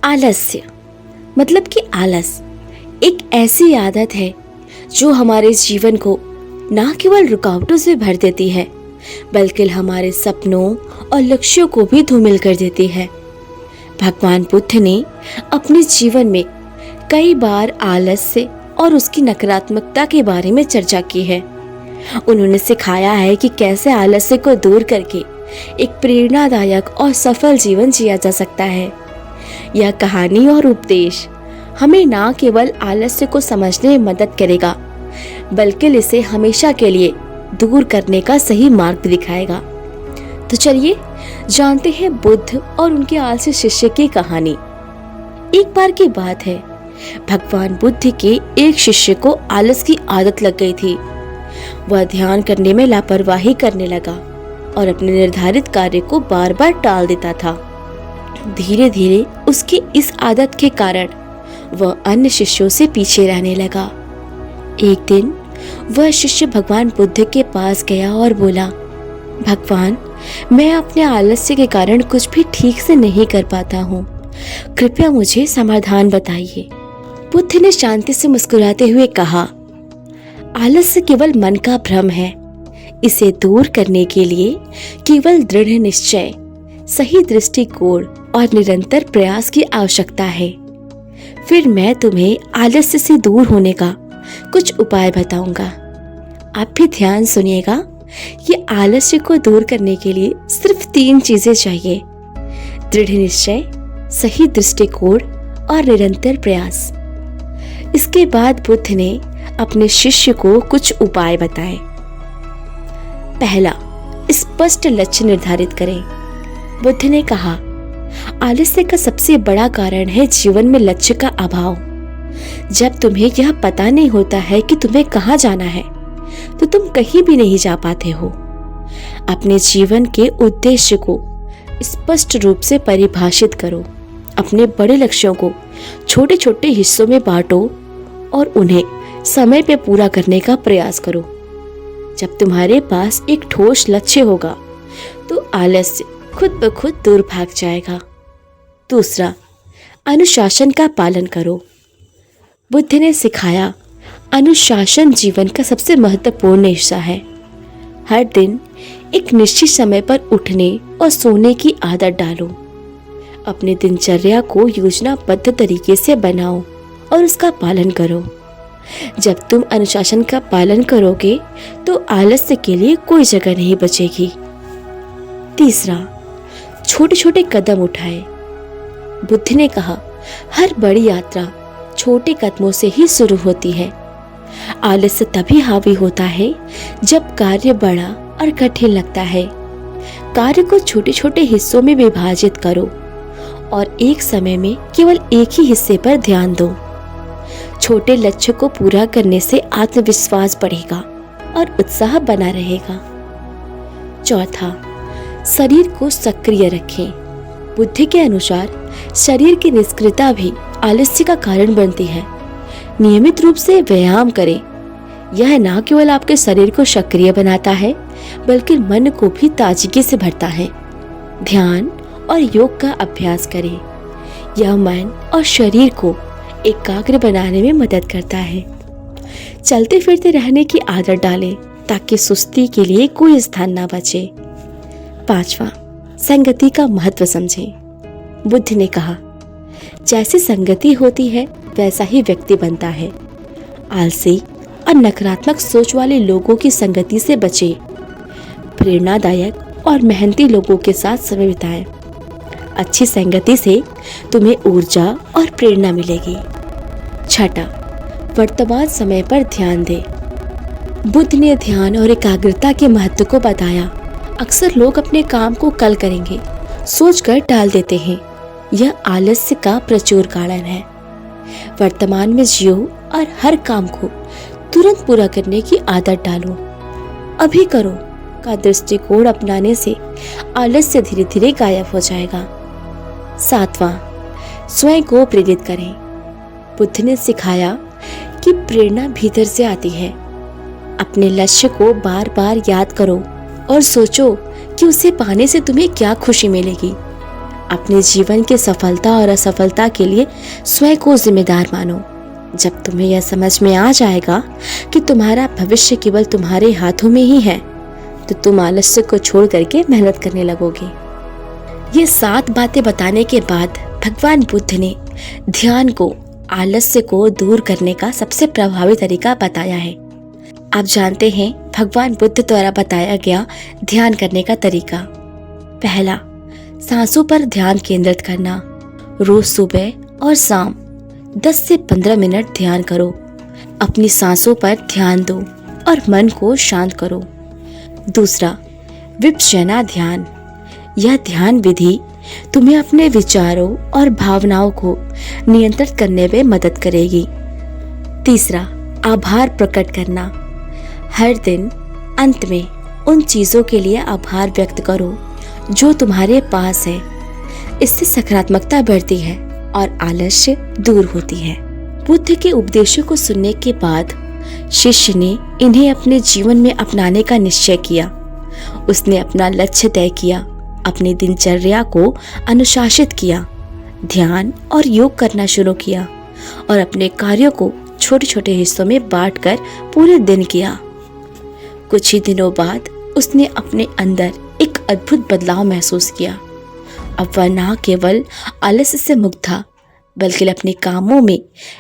आलस्य मतलब कि आलस एक ऐसी आदत है जो हमारे जीवन को ना केवल रुकावटों से भर देती है बल्कि हमारे सपनों और लक्ष्यों को भी धूमिल कर देती है। भगवान बुद्ध ने अपने जीवन में कई बार आलस्य और उसकी नकारात्मकता के बारे में चर्चा की है। उन्होंने सिखाया है कि कैसे आलस्य को दूर करके एक प्रेरणादायक और सफल जीवन जिया जा सकता है। यह कहानी और उपदेश हमें ना केवल आलस्य को समझने में मदद करेगा बल्कि इसे हमेशा के लिए दूर करने का सही मार्ग भी दिखाएगा। तो चलिए जानते हैं बुद्ध और उनके आलसी शिष्य की कहानी। एक बार की बात है, भगवान बुद्ध के एक शिष्य को आलस की आदत लग गई थी। वह ध्यान करने में लापरवाही करने लगा और अपने निर्धारित कार्य को बार बार टाल देता था। धीरे धीरे उसकी इस आदत के कारण वह अन्य शिष्यों से पीछे रहने लगा। एक दिन वह शिष्य भगवान बुद्ध के पास गया और बोला, भगवान, मैं अपने आलस्य के कारण कुछ भी ठीक से नहीं कर पाता हूँ, कृपया मुझे समाधान बताइए। बुद्ध ने शांति से मुस्कुराते हुए कहा, आलस्य केवल मन का भ्रम है। इसे दूर करने के लिए केवल दृढ़ निश्चय, सही दृष्टिकोण और निरंतर प्रयास की आवश्यकता है। फिर मैं तुम्हें आलस्य से दूर होने का कुछ उपाय बताऊंगा। आप भी ध्यान सुनिएगा। ये आलस्य को दूर करने के लिए सिर्फ 3 चीजें चाहिए: दृढ़ निश्चय, सही दृष्टिकोण और निरंतर प्रयास। इसके बाद बुद्ध ने अपने शिष्य को कुछ उपाय बताए। पहला, स्पष्ट लक्ष्य निर्धारित करें। बुद्ध ने कहा, आलस्य का सबसे बड़ा कारण है जीवन में लक्ष्य का अभाव। जब तुम्हें यह पता नहीं होता है कि तुम्हें कहाँ जाना है तो तुम कहीं भी नहीं जा पाते हो। अपने जीवन के उद्देश्य को स्पष्ट रूप से परिभाषित करो। अपने बड़े लक्ष्यों को छोटे छोटे हिस्सों में बांटो और उन्हें समय पे पूरा करने का प्रयास करो। जब तुम्हारे पास एक ठोस लक्ष्य होगा तो आलस्य खुद ब खुद दूर भाग जाएगा। दूसरा, अनुशासन का पालन करो। बुद्ध ने सिखाया, अनुशासन जीवन का सबसे महत्वपूर्ण हिस्सा है। हर दिन एक निश्चित समय पर उठने और सोने की आदत डालो। अपने दिनचर्या को योजनाबद्ध तरीके से बनाओ और उसका पालन करो। जब तुम अनुशासन का पालन करोगे तो आलस्य के लिए कोई जगह नहीं बचेगी। तीसरा, छोटे छोटे कदम उठाए। बुद्ध ने कहा, हर बड़ी यात्रा छोटे कदमों से ही शुरू होती है। आलस्य तभी हावी होता है जब कार्य बड़ा और कठिन लगता है। कार्य को छोटे छोटे हिस्सों में विभाजित करो और एक समय में केवल एक ही हिस्से पर ध्यान दो। छोटे लक्ष्य को पूरा करने से आत्मविश्वास बढ़ेगा और उत्साह बना रहेगा। चौथा, शरीर को सक्रिय रखें। बुद्ध के अनुसार शरीर की निष्क्रियता भी आलस्य का कारण बनती है। नियमित रूप से व्यायाम करें। यह न केवल आपके शरीर को सक्रिय बनाता है बल्कि मन को भी ताजगी से भरता है। ध्यान और योग का अभ्यास करें। यह मन और शरीर को एकाग्र बनाने में मदद करता है। चलते फिरते रहने की आदत डालें ताकि सुस्ती के लिए कोई स्थान ना बचे। पांचवा, संगति का महत्व समझें। बुद्ध ने कहा, जैसी संगति होती है वैसा ही व्यक्ति बनता है। आलसी और नकारात्मक सोच वाले लोगों की संगति से बचें। प्रेरणादायक और मेहनती लोगों के साथ समय बिताएं। अच्छी संगति से तुम्हें ऊर्जा और प्रेरणा मिलेगी। छठा, वर्तमान समय पर ध्यान दें। बुद्ध ने ध्यान और एकाग्रता के महत्व को बताया। अक्सर लोग अपने काम को कल करेंगे सोचकर टाल देते हैं। यह आलस्य का प्रचुर कारण है। वर्तमान में जियो और हर काम को तुरंत पूरा करने की आदत डालो। अभी करो का दृष्टिकोण अपनाने से आलस्य धीरे धीरे गायब हो जाएगा। सातवां, स्वयं को प्रेरित करें। बुद्ध ने सिखाया कि प्रेरणा भीतर से आती है। अपने लक्ष्य को बार बार याद करो और सोचो कि उसे पाने से तुम्हें क्या खुशी मिलेगी। अपने जीवन की सफलता और असफलता के लिए स्वयं को जिम्मेदार मानो। जब तुम्हें यह समझ में आ जाएगा कि तुम्हारा भविष्य केवल तुम्हारे हाथों में ही है, तो तुम आलस्य को छोड़ करके मेहनत करने लगोगे। ये 7 बातें बताने के बाद भगवान बुद्ध ने ध्यान को, आलस्य को दूर करने का सबसे प्रभावी तरीका बताया है। आप जानते हैं भगवान बुद्ध द्वारा बताया गया ध्यान करने का तरीका। पहला, सांसों पर ध्यान केंद्रित करना। रोज सुबह और शाम 10 से 15 मिनट ध्यान करो। अपनी सांसों पर ध्यान दो और मन को शांत करो। दूसरा, विपश्यना ध्यान। यह ध्यान विधि तुम्हें अपने विचारों और भावनाओं को नियंत्रित करने में मदद करेगी। तीसरा, आभार प्रकट करना। हर दिन अंत में उन चीजों के लिए आभार व्यक्त करो जो तुम्हारे पास है। इससे सकारात्मकता बढ़ती है और आलस्य दूर होती है। बुद्ध के उपदेशों को सुनने के बाद शिष्य ने इन्हें अपने जीवन में अपनाने का निश्चय किया। उसने अपना लक्ष्य तय किया, अपनी दिनचर्या को अनुशासित किया, ध्यान और योग करना शुरू किया और अपने कार्यों को छोटे छोटे हिस्सों में बांटकर पूरे दिन किया। कुछ ही दिनों बाद उसने अपने अंदर एक अद्भुत बदलाव महसूस किया। अब वह न केवल आलस्य से मुक्त था, बल्कि अपने कामों में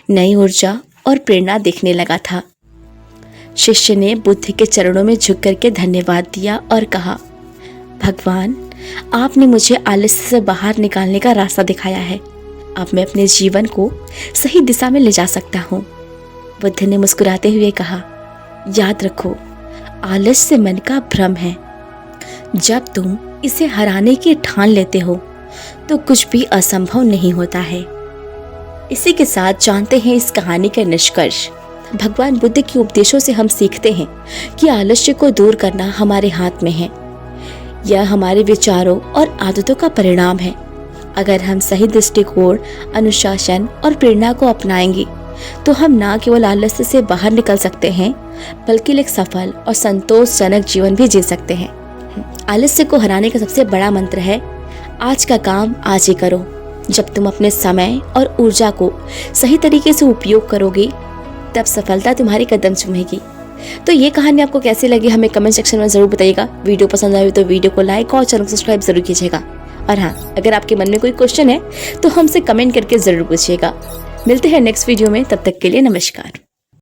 नई ऊर्जा और प्रेरणा देखने लगा था। शिष्य ने बुद्ध के चरणों में झुक करके धन्यवाद दिया और कहा, भगवान, आपने मुझे आलस्य से बाहर निकालने का रास्ता दिखाया है। अब मैं अपने जीवन को सही दिशा में ले जा सकता हूँ। बुद्ध ने मुस्कुराते हुए कहा, याद रखो, आलस्य मन का भ्रम है। जब तुम इसे हराने की ठान लेते हो तो कुछ भी असंभव नहीं होता है। इसी के साथ जानते हैं इस कहानी का निष्कर्ष। भगवान बुद्ध के उपदेशों से हम सीखते हैं कि आलस्य को दूर करना हमारे हाथ में है। यह हमारे विचारों और आदतों का परिणाम है। अगर हम सही दृष्टिकोण, अनुशासन और प्रेरणा को अपनाएंगे तो हम न केवल आलस्य से बाहर निकल सकते हैं, बल्कि एक सफल और संतोषजनक जीवन भी जी सकते हैं। आलस्य को हराने का सबसे बड़ा मंत्र है, आज का काम आज ही करो। जब तुम अपने समय और ऊर्जा को सही तरीके से उपयोग करोगे, तब सफलता तुम्हारी कदम चूमेगी। तो ये कहानी आपको कैसी लगी हमें कमेंट सेक्शन में जरूर बताइएगा। वीडियो पसंद आए तो वीडियो को लाइक और चैनल को सब्सक्राइब जरूर कीजिएगा। और हाँ, अगर आपके मन में कोई क्वेश्चन है तो हमसे कमेंट करके जरूर पूछिएगा। मिलते हैं नेक्स्ट वीडियो में, तब तक के लिए नमस्कार।